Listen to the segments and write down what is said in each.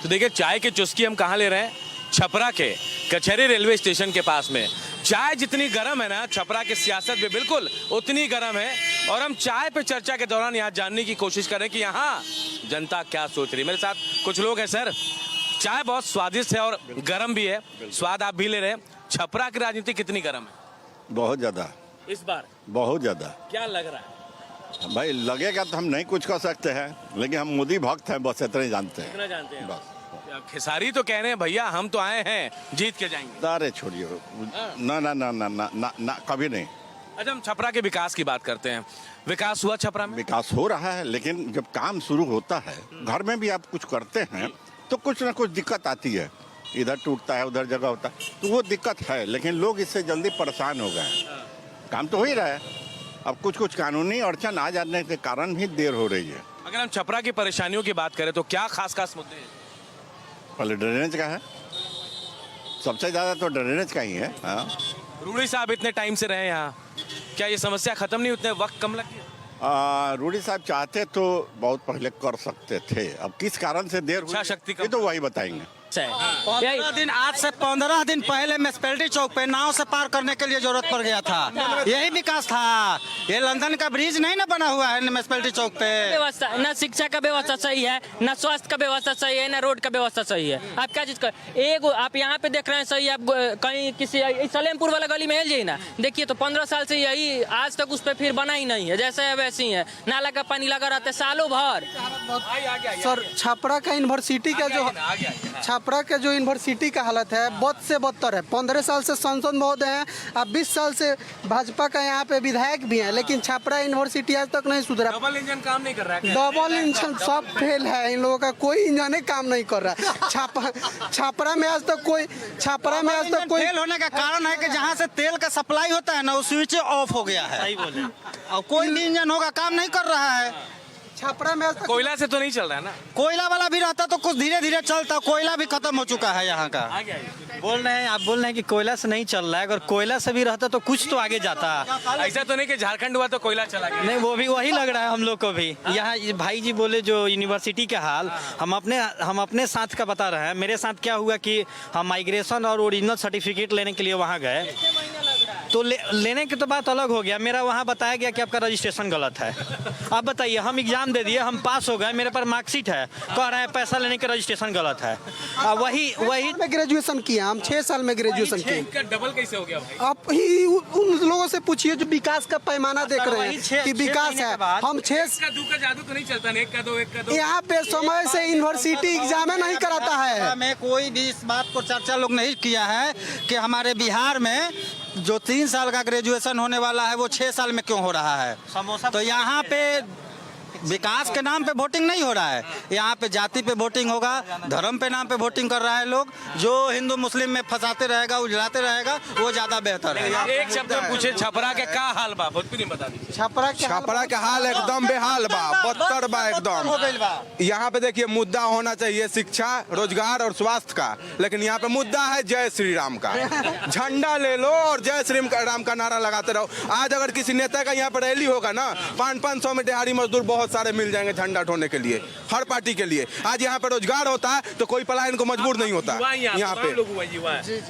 तो देखिए चाय की चुस्की हम कहाँ ले रहे हैं, छपरा के कचहरी रेलवे स्टेशन के पास में। चाय जितनी गर्म है ना, छपरा की सियासत भी बिल्कुल उतनी गर्म है। और हम चाय पे चर्चा के दौरान यहाँ जानने की कोशिश करें कि यहाँ जनता क्या सोच रही है। मेरे साथ कुछ लोग हैं। सर, चाय बहुत स्वादिष्ट है और गर्म भी है, स्वाद आप भी ले रहे हैं। छपरा की राजनीति कितनी गर्म है बहुत ज्यादा, इस बार? बहुत ज्यादा। क्या लग रहा है भाई लगेगा तो हम नहीं कुछ कर सकते हैं, लेकिन हम मोदी भक्त हैं, बस इतना ही जानते हैं। कितना जानते हैं? बस खेसारी तो कह रहे हैं भैया हम तो आए हैं जीत के जाएंगे। अरे छोड़िए, ना ना ना ना ना ना ना कभी नहीं। अच्छा, हम छपरा के विकास की बात करते हैं। विकास हुआ छपरा में? विकास हो रहा है, लेकिन जब काम शुरू होता है, घर में भी आप कुछ करते हैं तो कुछ ना कुछ दिक्कत आती है। इधर टूटता है, उधर जगह होता है, तो वो दिक्कत है। लेकिन लोग इससे जल्दी परेशान हो गए हैं। काम तो हो ही रहा है, अब कुछ कुछ कानूनी अड़चन आ जाने के कारण भी देर हो रही है। अगर हम छपरा की परेशानियों की बात करें तो क्या खास खास मुद्दे हैं? पहले ड्रेनेज का है, सबसे ज्यादा तो ड्रेनेज का ही है। हाँ, रूडी साहब इतने टाइम से रहे यहाँ, क्या ये समस्या खत्म नहीं, उतने वक्त कम लग गया? रूडी साहब चाहते तो बहुत पहले कर सकते थे, अब किस कारण से देर हुई इच्छा शक्ति कम। ये तो वही बताएंगे। 15 दिन, आज से 15 दिन पहले म्युनिसिपैलिटी चौक पे नाव से पार करने के लिए जरूरत पड़ गया था। यही विकास था। ये लंदन का ब्रिज नहीं ना बना हुआ है म्युनिसिपैलिटी चौक पे। व्यवस्था न शिक्षा का व्यवस्था सही है, न स्वास्थ्य का व्यवस्था सही है, न रोड का व्यवस्था सही है। आप क्या चीज कर, एक आप यहाँ पे देख रहे हैं सही, आप कहीं किसी सलेमपुर वाला गली में हिल जाइए ना, देखिए तो 15 साल से यही, आज तक उस पर फिर बना ही नहीं है, जैसे है वैसी है। नाला का पानी लगा रहता है सालों भर। सर, छपरा का यूनिवर्सिटी का जो छपरा के जो यूनिवर्सिटी का हालत है बहुत से बदतर है। 15 साल से सांसद महोदय हैं, अब 20 साल से भाजपा का यहाँ पे विधायक भी हैं, लेकिन छपरा यूनिवर्सिटी आज तक नहीं सुधरा। डबल इंजन काम नहीं कर रहा है? डबल इंजन सब फेल है, इन लोगों का कोई इंजन काम नहीं कर रहा है। छपरा में आज तक कोई फेल होने का कारण है कि जहाँ से तेल का सप्लाई होता है ना, वो स्विच ऑफ हो गया है। सही बोले। और कोई भी इंजन होगा काम नहीं कर रहा है। छपरा में आज तक कोयला से तो नहीं चल रहा है ना? कोयला वाला भी रहता तो कुछ धीरे धीरे चलता, कोयला भी खत्म हो चुका है यहाँ का। बोल रहे हैं, आप बोल रहे हैं कि कोयला से नहीं चल रहा है, अगर कोयला से भी रहता तो कुछ तो आगे जाता। ऐसा तो नहीं कि झारखंड हुआ तो कोयला चला गया? नहीं, वो भी वही लग रहा है हम लोग को भी। यहाँ भाई जी बोले जो यूनिवर्सिटी का हाल, हम अपने साथ का बता रहे हैं। मेरे साथ क्या हुआ कि हम माइग्रेशन और ओरिजिनल सर्टिफिकेट लेने के लिए वहाँ गए, तो लेने की तो बात अलग हो गया। मेरा वहाँ बताया गया कि आपका रजिस्ट्रेशन गलत है। अब बताइए, हम एग्जाम दे दिए, हम पास हो गए, मेरे पास मार्कशीट है, कह रहे हैं पैसा लेने के रजिस्ट्रेशन गलत है। वही में ग्रेजुएशन किया, हम 6 साल में ग्रेजुएशन किए। डबल कैसे हो गया भाई? आप ही उन लोगों से पूछिए जो विकास का पैमाना देख रहे हैं कि विकास है। हम 6 का दू का जादू तो नहीं चलता, एक का दो। यहाँ पे समय से यूनिवर्सिटी एग्जाम नहीं कराता है। में कोई भी इस बात को चर्चा लोग नहीं किया है कि हमारे बिहार में जो 3 साल का ग्रेजुएशन होने वाला है वो 6 साल में क्यों हो रहा है। तो यहाँ पे विकास के नाम पे वोटिंग नहीं हो रहा है, यहाँ पे जाति पे वोटिंग होगा, धर्म पे नाम पे वोटिंग कर रहा है लोग। जो हिंदू मुस्लिम में फंसाते रहेगा, उजलाते रहेगा, वो ज्यादा बेहतर है। एक शब्द में पूछे, छपरा के का हाल बा, भोजपुरी में बता दीजिए। छपरा के हाल एकदम बेहाल बा, बदतर बा एकदम। यहाँ पे देखिए, मुद्दा होना चाहिए शिक्षा, रोजगार और स्वास्थ्य का, लेकिन यहाँ पे मुद्दा है जय श्री राम का। झंडा ले लो और जय श्री राम का नारा लगाते रहो। आज अगर किसी नेता का यहाँ पे रैली होगा ना, 500 में दिहाड़ी मजदूर बहुत सारे मिल जाएंगे झंडा ढोने के लिए, हर पार्टी के लिए। आज यहाँ पे रोजगार होता है तो कोई पलायन को मजबूर नहीं होता। यहाँ पे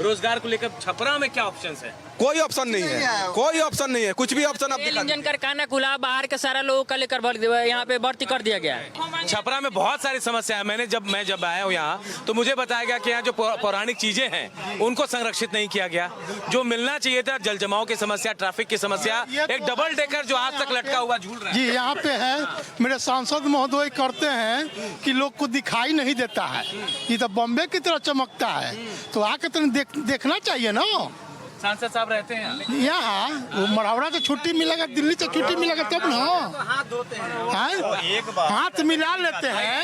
रोजगार को लेकर छपरा में क्या ऑप्शन है? कोई ऑप्शन नहीं है, कोई ऑप्शन नहीं है, कुछ भी ऑप्शन इंजन कारखाना खुला, बाहर के सारा लोगों का लेकर यहाँ पे भर्ती कर दिया गया है। छपरा में बहुत सारी समस्या है। मैं जब आया हूँ यहाँ तो मुझे बताया गया कि यहाँ जो पौराणिक चीजें हैं उनको संरक्षित नहीं किया गया। जो मिलना चाहिए था, जल जमाव की समस्या, ट्रैफिक की समस्या, एक डबल डेकर जो आज तक लटका हुआ झूल रहा है। जी, यहाँ पे है, मेरे सांसद महोदय करते हैं कि लोग को दिखाई नहीं देता है, ये तो बॉम्बे की तरह चमकता है, तो आके तो देखना चाहिए ना। सांसद साहब रहते हैं यहाँ, वो मरौड़ा से छुट्टी मिलेगा, दिल्ली से छुट्टी मिलेगा तब ना हाथ मिला लेते हैं।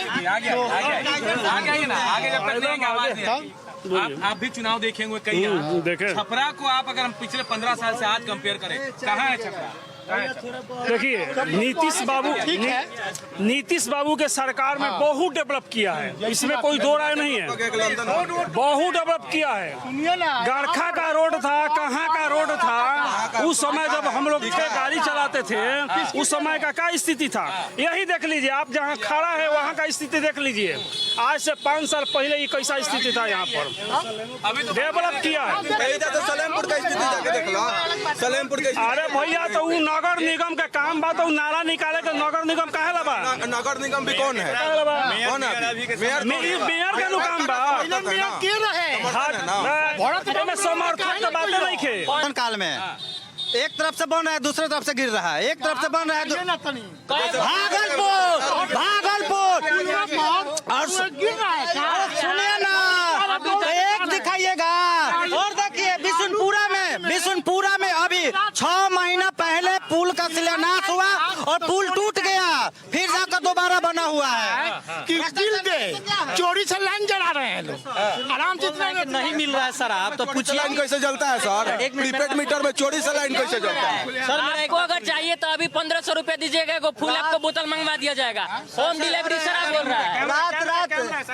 आप भी चुनाव देखेंगे कई यहाँ। छपरा को आप अगर हम पिछले 15 साल से आज कंपेयर करें, कहाँ है छपरा? देखिए, नीतीश बाबू के सरकार में बहुत डेवलप किया है, इसमें कोई दो राय नहीं है। बहुत डेवलप किया है। गरखा का रोड था, कहाँ का रोड था, उस समय जब हम लोग गाड़ी चलाते थे उस समय का क्या स्थिति था यही देख लीजिए आप, जहाँ खड़ा है वहाँ का स्थिति देख लीजिए। आज से 5 साल पहले ये कैसा स्थिति था यहाँ पर, अभी तो डेवलप किया है। सलेमपुर का स्थिति जाके देख लो, सलेमपुर का अरे भैया तो वो नगर निगम का काम बा, तो नाला निकाले के नगर निगम काहे लबा? नगर निगम भी कौन है? कौन है? मेयर का नु काम बा। में समर्थन का बात नहीं खे। शासन काल में एक तरफ से बन रहा है, दूसरे तरफ से गिर रहा है, एक तरफ से बन रहा है भागलपुर और सुनिए ना, एक दिखाइएगा और देखिए बिशुनपुरा में अभी 6 महीना पहले पुल का शिलान्यास हुआ और पुल टूट गया, फिर जाकर दोबारा बना हुआ है। कि बिल दे चोरी से लाइन जला रहे हैं लोग, आराम से नहीं मिल रहा है सर, आप तो पूछिए। लाइन कैसे जलता है सर? एक प्रीपेड मीटर में चोरी से लाइन कैसे जलता है? सर आपको अगर चाहिए तो अभी 1500 रुपए दीजिएगा, एगो फुल आपको बोतल मंगवा दिया जाएगा, होम डिलीवरी सर आप बोल रहा है।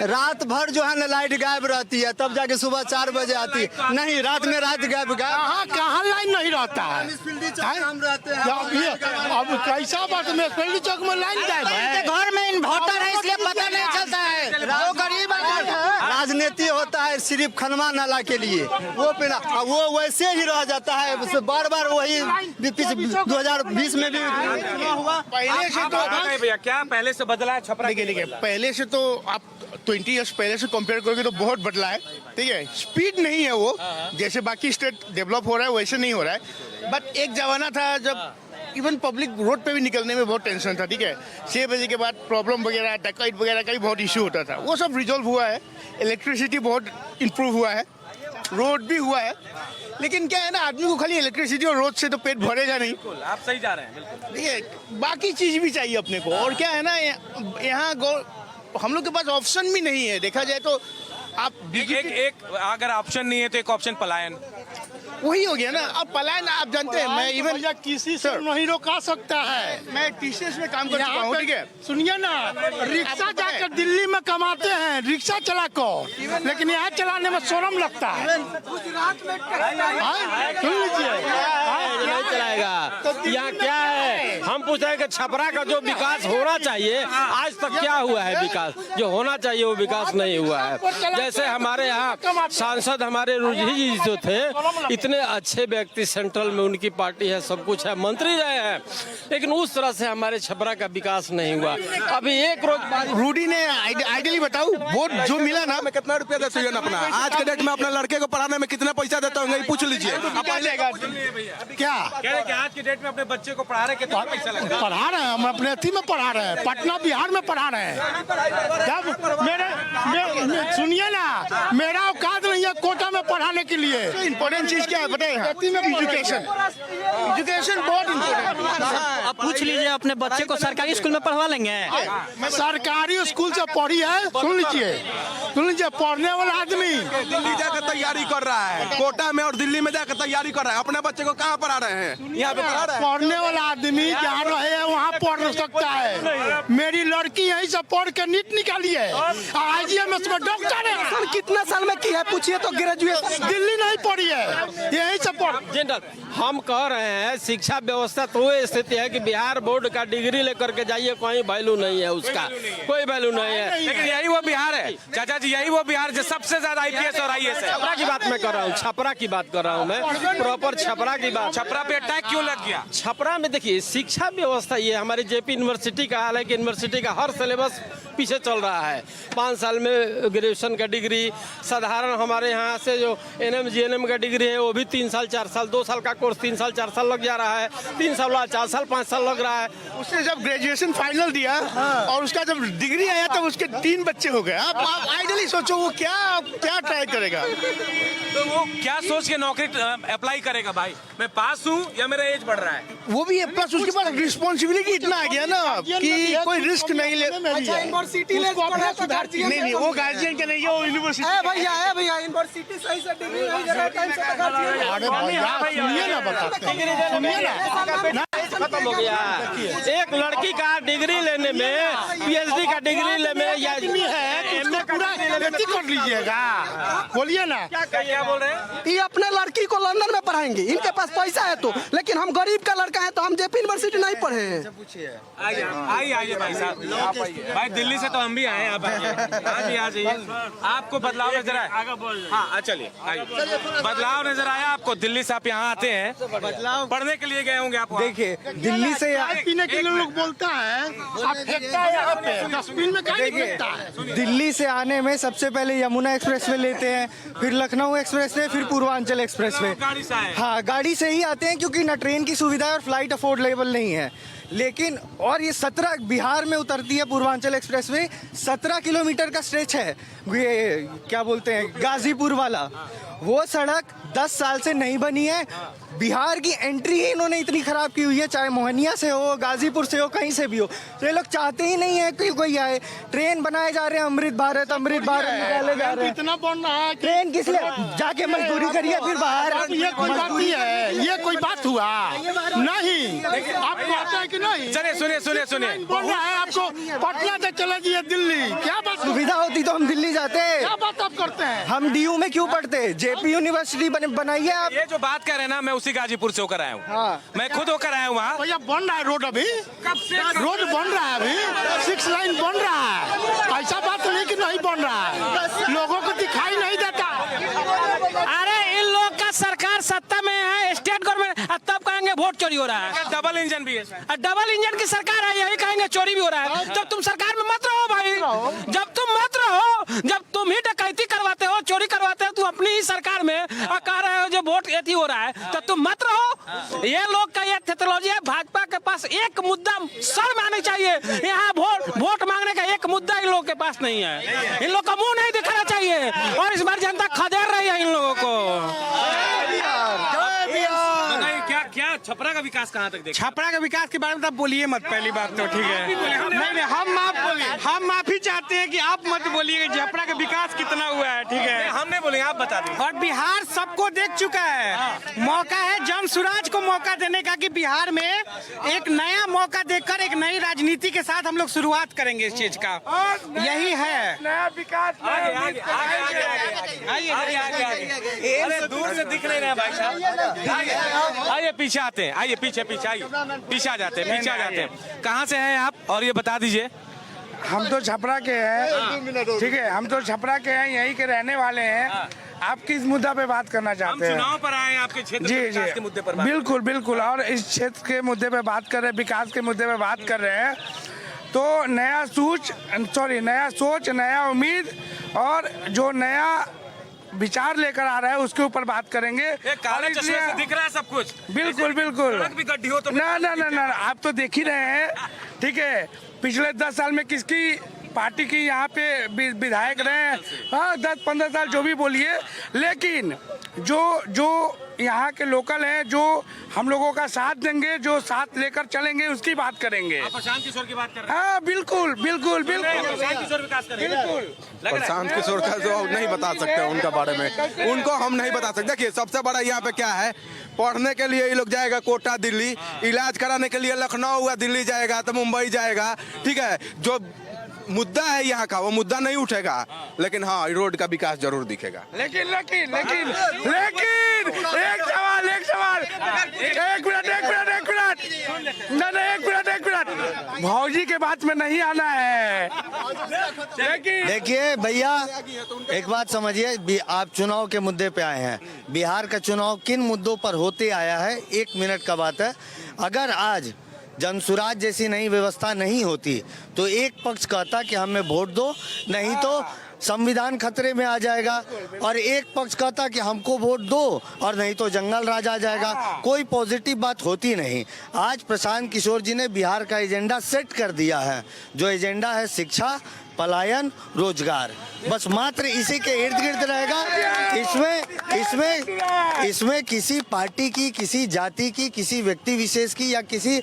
रात भर जो है ना लाइट गायब रहती है, तब जाके सुबह 4 बजे आती है। नहीं, रात में रात गायब कहाँ लाइन नहीं रहता है? अब कैसा बात में पहली चौक में लाइन गायब है? घर में इन्वर्टर है इसलिए पता नहीं चलता है। जो गरीब राजनीति होता है सिर्फ खनवा नाला के लिए, वो पिला वो वैसे ही रह जाता है, बार बार वही 2020 में भी हुआ। पहले से तो भैया क्या पहले से बदला है छपरा? देखिए पहले से तो आप 20 ईयर्स पहले से कंपेयर करोगे तो बहुत बदला है, ठीक है। स्पीड नहीं है वो, जैसे बाकी स्टेट डेवलप हो रहा है वैसे नहीं हो रहा है। बट एक जमाना था जब इवन पब्लिक रोड पे भी निकलने में बहुत टेंशन था, ठीक है। 6 बजे के बाद प्रॉब्लम वगैरह डकैत वगैरह का भी बहुत इशू होता था, वो सब रिजॉल्व हुआ है। इलेक्ट्रिसिटी बहुत इम्प्रूव हुआ है, रोड भी हुआ है। लेकिन क्या है ना, आदमी को खाली इलेक्ट्रिसिटी और रोड से तो पेट भरेगा नहीं। आप सही जा रहे हैं बिल्कुल। ठीक है, बाकी चीज भी चाहिए अपने को। और क्या है ना, यहाँ हम लोग के पास ऑप्शन भी नहीं है, देखा जाए तो। आप एक अगर ऑप्शन नहीं है तो एक ऑप्शन पलायन, वही हो गया ना। अब पलायन आप जानते हैं, मैं इवन किसी से नहीं रोका सकता है। मैं टीसीएस में काम कर चुका हूँ, ठीक है। सुनिए ना, रिक्शा जाकर दिल्ली में कमाते हैं रिक्शा चला कर, लेकिन यहाँ चलाने में शर्म लगता है। सुन लीजिए, नहीं चलाएगा। यहाँ क्या है, हम पूछ रहे हैं कि छपरा का जो विकास होना चाहिए आज तक क्या हुआ है? विकास जो होना चाहिए वो विकास नहीं हुआ है। जैसे हमारे यहाँ सांसद हमारे रुझी जी जो थे, इतने अच्छे व्यक्ति, सेंट्रल में उनकी पार्टी है, सब कुछ है, मंत्री रहे हैं, लेकिन उस तरह से हमारे छपरा का विकास नहीं हुआ। अभी एक रोज रूडी ने आइडियली बताऊं, वोट जो मिला ना, में कितना रुपया देते हैं अपना? आज के डेट में अपने लड़के को पढ़ाने में कितना पैसा देते होंगे, पूछ लीजिए। क्या आज के डेट में अपने बच्चे को पढ़ा रहे, कितना पैसा लग रहा है? पढ़ा रहे हैं, हम अपने अथी में पढ़ा रहे हैं, पटना बिहार में पढ़ा रहे हैं। जब सुनिए ना, मेरा औकात नहीं है कोटा में पढ़ाने के लिए। इम्पोर्टेंट चीज क्या है पता है? एजुकेशन बहुत इम्पोर्टेंट। अब पूछ लीजिए, अपने बच्चे को सरकारी स्कूल में पढ़वा लेंगे? सरकारी स्कूल से पढ़ी है, सुन लीजिए, पढ़ने वाला आदमी दिल्ली जाकर तैयारी कर रहा है, कोटा में और दिल्ली में जाकर तैयारी कर रहा है। अपने बच्चे को कहाँ पढ़ा रहे हैं? यहाँ पे पढ़ा रहे हैं। पढ़ने वाला आदमी जहाँ रहे है वहाँ पढ़ सकता है। मेरी लड़की यहीं से पढ़ के नीट निकाली है, IGMS में डॉक्टर है। सर कितना साल में की है पूछिए तो? ग्रेजुएशन दिल्ली नहीं पढ़ी है, यहीं से पढ़। जनरल हम कह रहे हैं शिक्षा व्यवस्था तो वो स्थिति है कि बिहार बोर्ड का डिग्री लेकर के जाइए, कोई वैल्यू नहीं है उसका, कोई वैल्यू नहीं है। लेकिन यही वो बिहार है चाचा जी, यही वो बिहार जो सबसे ज्यादा IPS और IAS है। छपरा की बात मैं कर रहा हूँ, छपरा की बात कर रहा हूँ मैं, प्रॉपर छपरा की बात। छपरा पे अटैक क्यों लग गया? छपरा में देखिए शिक्षा व्यवस्था ये हमारे JP यूनिवर्सिटी का हाल है कि यूनिवर्सिटी का हर सिलेबस पीछे चल रहा है। 5 साल में ग्रेजुएशन का डिग्री, साधारण हमारे यहाँ से जो NM GNM का डिग्री है वो भी 3 साल 4 साल, 2 साल का कोर्स 3 साल 4 साल लग जा रहा है, 3 साल 4 साल 5 साल लग रहा है। उसने जब ग्रेजुएशन फाइनल दिया और उसका जब डिग्री आया तब उसके 3 बच्चे हो गए। आप आइडियली सोचो वो क्या ट्राई करेगा? तो वो क्या सोच के नौकरी अप्लाई करेगा? भाई मैं पास हूँ या मेरा एज बढ़ रहा है? वो भी प्लस उसके पास रिस्पॉन्सिबिलिटी इतना आ गया ना कि कोई रिस्क नहीं ले। अच्छा यूनिवर्सिटी ले नहीं, वो गार्जियन के नहीं है, वो यूनिवर्सिटी। भैया यूनिवर्सिटी सही से डिग्री नहीं दे रहा, टाइम से तो गार्जियन। अरे भैया सुनिए ना, बताते ना, खत्म हो गया। एक लड़की का डिग्री लेने में, PhD का डिग्री लेने में या MA पूरा खेती कर लीजिएगा, बोलिए ना। क्या बोल रहे हैं? ये अपने लड़की को लंदन में पढ़ाएंगे, इनके पास पैसा है तो, लेकिन हम गरीब का लड़का है तो हम जेपी यूनिवर्सिटी नहीं पढ़े हैं। आइए भाई साहब, भाई दिल्ली से तो हम भी आए हैं, आप आइए, आ जाइए। आपको बदलाव नजर आया? हाँ चलिए, आइए। बदलाव नजर आया आपको? दिल्ली से आप यहाँ आते हैं, बदलाव पढ़ने के लिए गए होंगे आप? देखिए दिल्ली से पीने के लिए लोग बोलता है, आप फेंकता है यहाँ पे डस्टबिन में, कहीं नहीं फेंकता है। दिल्ली से आने में सबसे पहले यमुना एक्सप्रेसवे लेते हैं, फिर लखनऊ एक्सप्रेसवे, फिर पूर्वांचल एक्सप्रेसवे। गाड़ी से आए? हाँ गाड़ी से ही आते हैं क्योंकि ना ट्रेन की सुविधा है और फ्लाइट अफोर्डेबल नहीं है। लेकिन और ये 17 बिहार में उतरती है पूर्वांचल एक्सप्रेसवे, 17 किलोमीटर का स्ट्रेच है, ये क्या बोलते हैं गाजीपुर वाला, वो सड़क 10 साल से नहीं बनी है। बिहार की एंट्री ही इन्होंने इतनी खराब की हुई है, चाहे मोहनिया से हो, गाजीपुर से हो, कहीं से भी हो। तो ये लोग चाहते ही नहीं है कि कोई आए। ट्रेन बनाए जा रहे हैं, अमृत भारत निकाले जा रहे हैं। इतना बढ़ रहा है कि ट्रेन किस लिए? जाके मजदूरी करिए फिर बाहर। ये कोई बात नहीं है, ये कोई बात हुआ नहीं। आप कहते हैं कि नहीं? चलिए सुनिए बोल रहा है आपको पटना से चला जाइए दिल्ली, क्या बात? सुविधा होती तो हम दिल्ली जाते। क्या बात आप करते हैं? हम डीयू में क्यों पढ़ते? जेपी यूनिवर्सिटी बनाइए आप। ये जो बात कर रहे हैं ना, मैं उसी गाजीपुर से होकर आया हूँ। हाँ। मैं खुद होकर आया हूँ वहाँ। भैया बन रहा है रोड, अभी कब से? रोड बन रहा है, अभी 6 लाइन बन रहा है। ऐसा बात नहीं कि नहीं बन रहा है, लोगों को दिखाई नहीं देता। अरे इन लोग का सरकार सत्ता में है, स्टेट गवर्नमेंट, तब कहेंगे वोट चोरी हो रहा है। डबल इंजन भी है सर। डबल इंजन की सरकार है, यही कहेंगे चोरी भी हो रहा है। जब तुम सरकार में मत रहो भाई, जब तुम मत रहो, जब तुम ही डकैती करवाते हो, चोरी करवाते हो, तुम अपनी ही सरकार में और कह रहे हो जो वोट एथी हो रहा है, तो तुम मत रहो। ये लोग का ये थेथोलॉजी है। भाजपा के पास एक मुद्दा सर में आना चाहिए। यहाँ वोट मांगने का एक मुद्दा इन लोगों के पास नहीं है। इन लोग का मुंह नहीं दिखाना चाहिए और इस बार जनता खदेड़ रही है इन लोगों को। बताइए क्या छपरा का विकास कहाँ तक देखा? छपरा के विकास के बारे में तो आप बोलिए मत, पहली बात तो ठीक है। नहीं हम माफी चाहते हैं कि आप मत बोलिए छपरा का विकास कितना हुआ है, ठीक है। हम नहीं बोलेंगे, आप बता दें। और बिहार सबको देख चुका है। मौका है जन स्वराज को मौका देने का कि बिहार में एक नया मौका देकर एक नई राजनीति के साथ हम लोग शुरुआत करेंगे इस चीज का, यही है नया विकास। आइए, दूर से दिख नहीं रहे भाई साहब। आइए पीछे आते हैं, आइए पीछे आइए, पीछे आ जाते हैं। कहाँ से हैं आप और ये बता दीजिए? हम तो छपरा के हैं, ठीक है, हम तो छपरा के हैं, यहीं के रहने वाले हैं। आप किस मुद्दा पे बात करना चाहते हैं? चुनाव पर आए हैं, आपके क्षेत्र के विकास के मुद्दे पर बात। बिल्कुल और इस क्षेत्र के मुद्दे पे बात कर रहे हैं, विकास के मुद्दे पे बात कर रहे हैं। तो नया सोच, नया उम्मीद और जो नया विचार लेकर आ रहा है उसके ऊपर बात करेंगे। काले चश्मे से दिख रहा है सब कुछ। बिल्कुल सड़क भी गड्ढी हो तो ना, आप तो देख ही रहे हैं, ठीक है। पिछले 10 साल में किसकी पार्टी की यहाँ पे विधायक रहे हैं? हाँ 10-15 साल जो भी बोलिए, लेकिन जो यहाँ के लोकल हैं, जो हम लोगों का साथ देंगे, जो साथ लेकर चलेंगे, उसकी बात करेंगे। प्रशांत किशोर की बात कर रहे हैं? हाँ बिल्कुल प्रशांत किशोर विकास करेंगे। प्रशांत किशोर का जो नहीं बता सकते उनके बारे में, उनको हम नहीं बता सकते। देखिए सबसे बड़ा यहाँ पे क्या है, पढ़ने के लिए ये लोग जाएगा कोटा दिल्ली, इलाज कराने के लिए लखनऊ या दिल्ली जाएगा तो मुंबई जाएगा, ठीक है। जो मुद्दा है यहाँ का वो मुद्दा नहीं उठेगा, लेकिन हाँ रोड का विकास जरूर दिखेगा। लेकिन एक सवाल एक मिनट भौजी के बात में नहीं आना है। लेकिन देखिए भैया एक बात समझिए, आप चुनाव के मुद्दे पे आए हैं। बिहार का चुनाव किन मुद्दों पर होते आया है, 1 मिनट का बात है। अगर आज जनसुराज जैसी नई व्यवस्था नहीं होती तो एक पक्ष कहता कि हमें वोट दो, नहीं तो संविधान खतरे में आ जाएगा, और एक पक्ष कहता कि हमको वोट दो और नहीं तो जंगल राज आ जाएगा। कोई पॉजिटिव बात होती नहीं। आज प्रशांत किशोर जी ने बिहार का एजेंडा सेट कर दिया है, जो एजेंडा है शिक्षा, पलायन, रोजगार, बस मात्र इसी के इर्द गिर्द रहेगा। इसमें किसी पार्टी की, किसी जाति की, किसी व्यक्ति विशेष की या किसी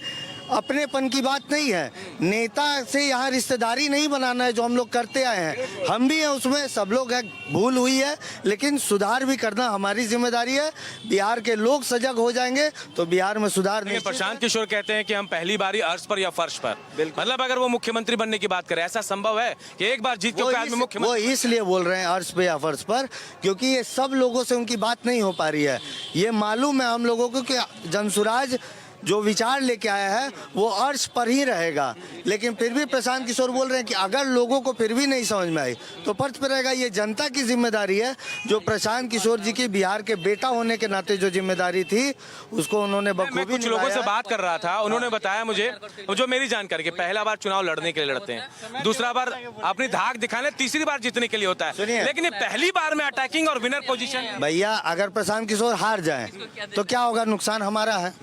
अपनेपन की बात नहीं है। नेता से यहाँ रिश्तेदारी नहीं बनाना है जो हम लोग करते आए हैं। हम भी हैं उसमें, सब लोग हैं, भूल हुई है, लेकिन सुधार भी करना हमारी जिम्मेदारी है। बिहार के लोग सजग हो जाएंगे तो बिहार में सुधार नहीं। प्रशांत किशोर कहते हैं कि हम पहली बारी अर्श पर या फर्श पर, मतलब अगर वो मुख्यमंत्री बनने की बात करें, ऐसा संभव है कि एक बार जीत के आदमी मुख्यमंत्री? वो इसलिए बोल रहे हैं अर्श पे या फर्श पर, क्योंकि ये सब लोगों से उनकी बात नहीं हो पा रही है। ये मालूम है हम लोगों को कि जनसुराज जो विचार लेके आया है वो अर्श पर ही रहेगा, लेकिन फिर भी प्रशांत किशोर बोल रहे हैं कि अगर लोगों को फिर भी नहीं समझ में आई तो फर्श पर रहेगा। ये जनता की जिम्मेदारी है, जो प्रशांत किशोर जी की बिहार के बेटा होने के नाते जो जिम्मेदारी थी उसको उन्होंने बखूबी कुछ लोगों से बात कर रहा था, उन्होंने बताया मुझे, जो मेरी जानकारी कि पहला बार चुनाव लड़ने के लिए लड़ते हैं, दूसरा बार अपनी धाक दिखाने, तीसरी बार जीतने के लिए होता है, लेकिन ये पहली बार में अटैकिंग और विनर पोजीशन। भैया अगर प्रशांत किशोर हार जाए तो क्या होगा? नुकसान हमारा है।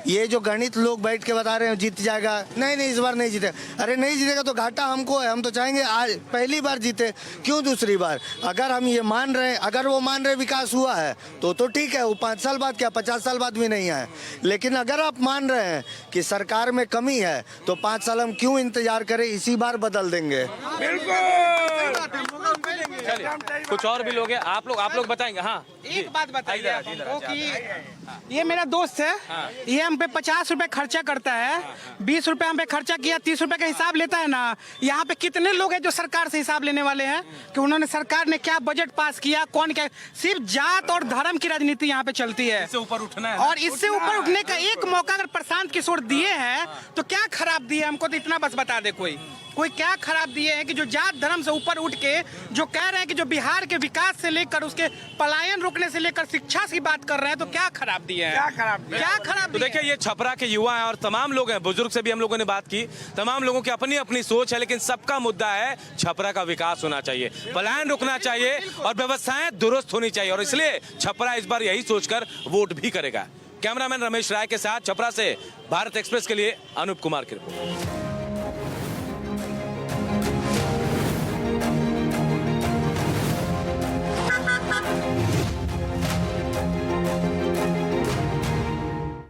ये जो गणित लोग बैठ के बता रहे हैं जीत जाएगा, नहीं इस बार नहीं जीते, अरे नहीं जीतेगा तो घाटा हमको है। हम तो चाहेंगे आज पहली बार जीते, क्यों दूसरी बार? अगर हम ये मान रहे हैं, अगर वो मान रहे विकास हुआ है तो ठीक है, वो 5 साल बाद क्या 50 साल बाद भी नहीं आए। लेकिन अगर आप मान रहे हैं कि सरकार में कमी है तो 5 साल हम क्यों इंतजार करें, इसी बार बदल देंगे। कुछ और भी लोग हैं, आप लोग बताएंगे। हाँ, एक बात बताइए आपको कि ये मेरा दोस्त है, ये हम पे 50 रुपए खर्चा करता है, 20 रुपए हम पे खर्चा किया, 30 रुपए का हिसाब लेता है ना। यहाँ पे कितने लोग हैं जो सरकार से हिसाब लेने वाले हैं कि उन्होंने सरकार ने क्या बजट पास किया, कौन क्या। सिर्फ जात और धर्म की राजनीति यहाँ पे चलती है। इससे ऊपर उठना है, और इससे ऊपर उठने का एक मौका अगर प्रशांत किशोर दिए हैं तो क्या खराब दिए? हमको तो इतना बस बता दे कोई क्या खराब दिए हैं कि जो जात धर्म से ऊपर उठ के जो कह रहे हैं कि जो बिहार के विकास से लेकर उसके पलायन रोकने से लेकर शिक्षा की बात कर रहे हैं, तो क्या खराब दिए हैं? क्या खराब? तो देखिए, ये छपरा के युवा हैं और तमाम लोग हैं, बुजुर्ग से भी हम लोगों ने बात की, तमाम लोगों की अपनी अपनी सोच है, लेकिन सबका मुद्दा है छपरा का विकास होना चाहिए, पलायन रुकना चाहिए और व्यवस्थाएं दुरुस्त होनी चाहिए। और इसलिए छपरा इस बार यही सोचकर वोट भी करेगा। कैमरामैन रमेश राय के साथ छपरा से भारत एक्सप्रेस के लिए अनूप कुमार की रिपोर्ट।